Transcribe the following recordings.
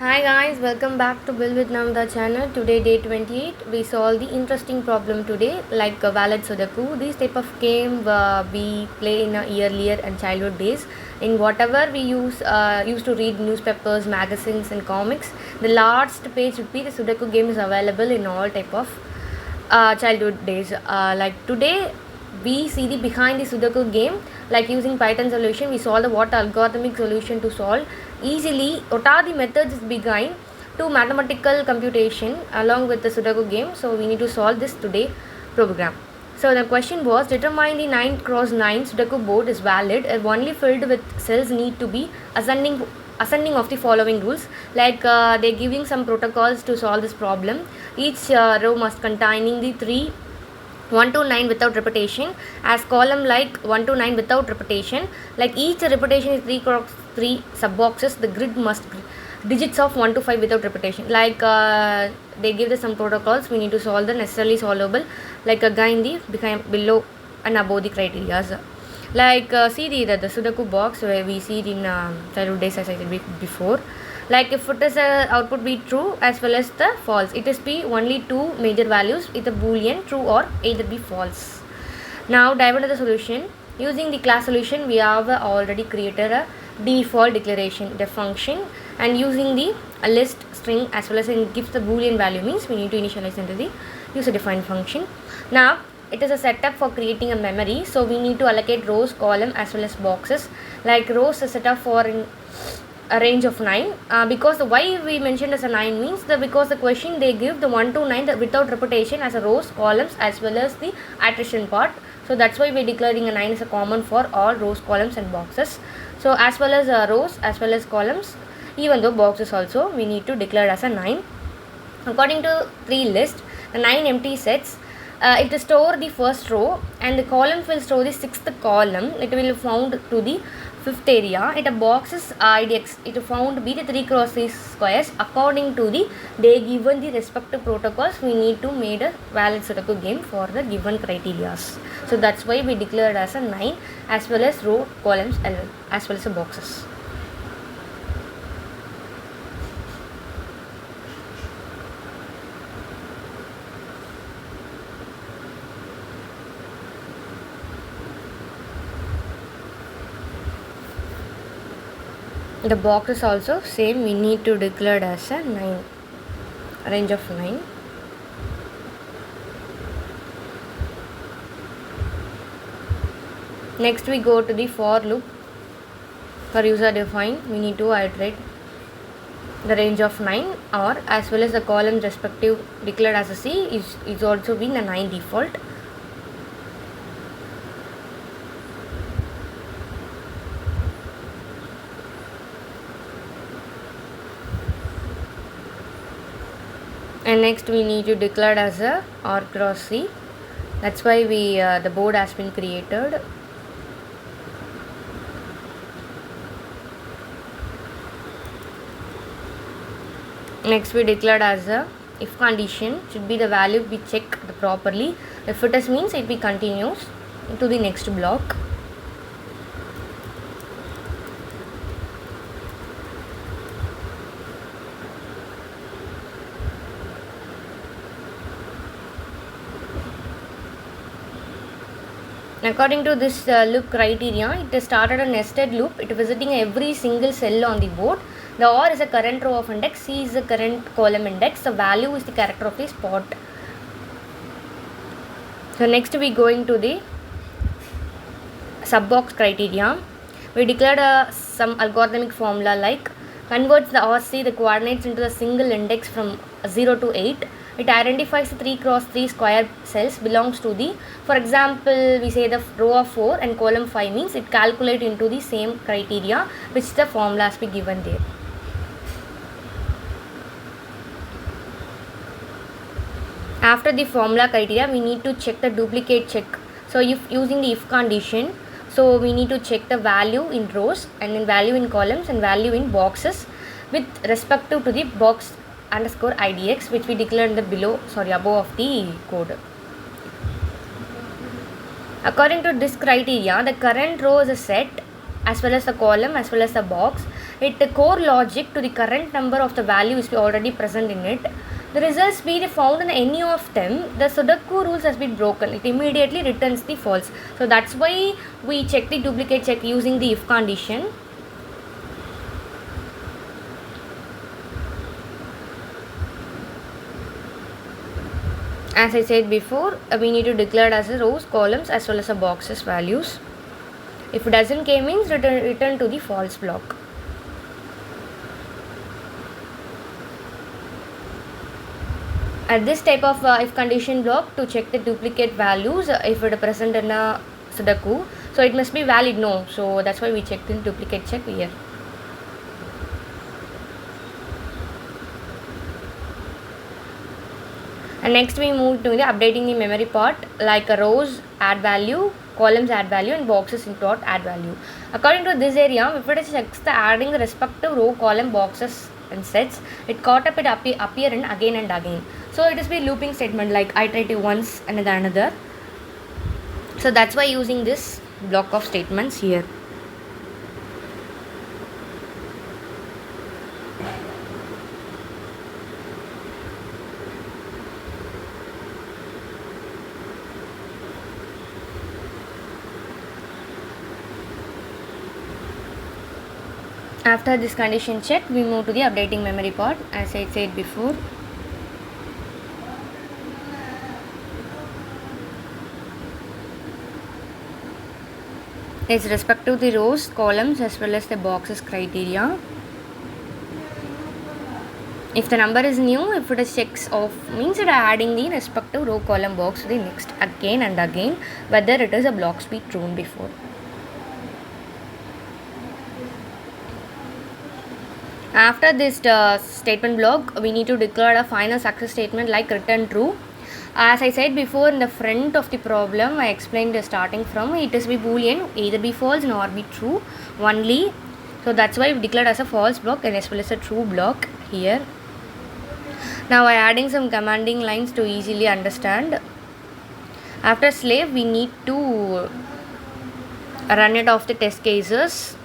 Hi guys, welcome back to Build with Namda channel. Today day 28, we solve the interesting problem today like a valid Sudoku. This type of game we play in earlier and childhood days. In whatever we used to read newspapers, magazines and comics, the last page would be the Sudoku game is available in all type of childhood days. Like today we see the behind the Sudoku game, like using Python solution we solve the what algorithmic solution to solve easily what are the methods behind to mathematical computation along with the Sudoku game. So we need to solve this today program. So the question was, determine the 9 cross 9 Sudoku board is valid if only filled with cells need to be ascending of the following rules. Like they're giving some protocols to solve this problem. Each row must containing the 3 1 to 9 without repetition, as column like 1 to 9 without repetition. Like each repetition is 3 cross 3 sub boxes, the grid must digits of 1 to 5 without repetition. Like they give us some protocols, we need to solve the necessarily solvable, like again the below and above the criteria. Like see the Sudoku box where we see it in childhood days, as I said before. Like if it is a output be true as well as the false, it is be only two major values with a boolean true or either be false. Now dive into the solution. Using the class solution, we have already created a default declaration, the function, and using the list string as well as it gives the boolean value, means we need to initialize into the user defined function. Now it is a setup for creating a memory, so we need to allocate rows, column as well as boxes. Like rows is set up for a range of 9, because why we mentioned as a 9 means that because the question they give the 1 to 9 without repetition as a rows, columns as well as the attrition part. So that's why we're declaring a 9 is a common for all rows, columns and boxes. So as well as rows as well as columns, even though boxes also we need to declare as a 9. According to tree list, the 9 empty sets, it will store the first row and the columns will store the sixth column. It will found to the fifth area. It a boxes IDX, it found be the 3 cross 3 squares according to the they given the respective protocols. We need to made a valid Sudoku game for the given criteria. So that's why we declared as a 9 as well as row, columns as well as the boxes. The box is also same, we need to declare as a 9, range of 9. Next we go to the for loop. For user defined, we need to iterate the range of 9 or as well as the column respective declared as a C is also being a 9 default. And next we need to declare as a R cross C. That's why we the board has been created. Next we declared as a if condition should be the value we check properly. If it is means it be continues to the next block. According to this loop criteria, it has started a nested loop. It is visiting every single cell on the board. The R is a current row of index, C is the current column index, the value is the character of the spot. So next we going to the sub box criteria. We declared some algorithmic formula like converts the RC, the coordinates, into the single index from 0 to 8. It identifies the 3 cross 3 square cells belongs to the, for example, we say the row of 4 and column 5 means it calculate into the same criteria which the formula has been given there. After the formula criteria, we need to check the duplicate check. So if using the if condition, so we need to check the value in rows and then value in columns and value in boxes with respect to the box underscore IDX which we declared in the above of the code. According to this criteria, the current row is a set as well as the column as well as the box it core logic to the current number of the value is already present in it. The results be found in any of them, the Sudoku rules has been broken. It immediately returns the false. So that's why we check the duplicate check using the if condition. As I said before, we need to declare as a rows, columns as well as a boxes values. If it doesn't came means return to the false block. At this type of if condition block, to check the duplicate values if it is present in a Sudoku, so it must be valid no, so that's why we checked in duplicate check here. And next we move to the updating the memory part, like rows add value, columns add value, and boxes import add value. According to this area, if it checks the adding the respective row, column, boxes and sets, it caught up it appear in again and again. So it is be looping statement, like iterative once and another. So that's why using this block of statements here. After this condition check, we move to the updating memory part, as I said before. It's respect to the rows, columns as well as the boxes criteria. If the number is new, if it is checks off, means it is adding the respective row, column, box to the next again and again, whether it is a block speed true before. After this statement block, we need to declare a final success statement like return true. As I said before, in the front of the problem, I explained starting from it is be boolean, either be false nor be true only. So that's why we declared as a false block and as well as a true block here. Now I adding some commanding lines to easily understand. After slave, we need to run it off the test cases.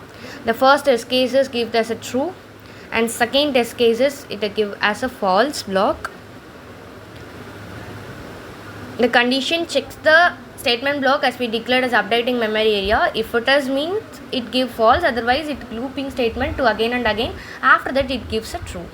The first test cases give as a true, and second test cases it will give as a false block. The condition checks the statement block as we declared as updating memory area. If it has means it give false, otherwise it looping statement to again and again. After that it gives a true.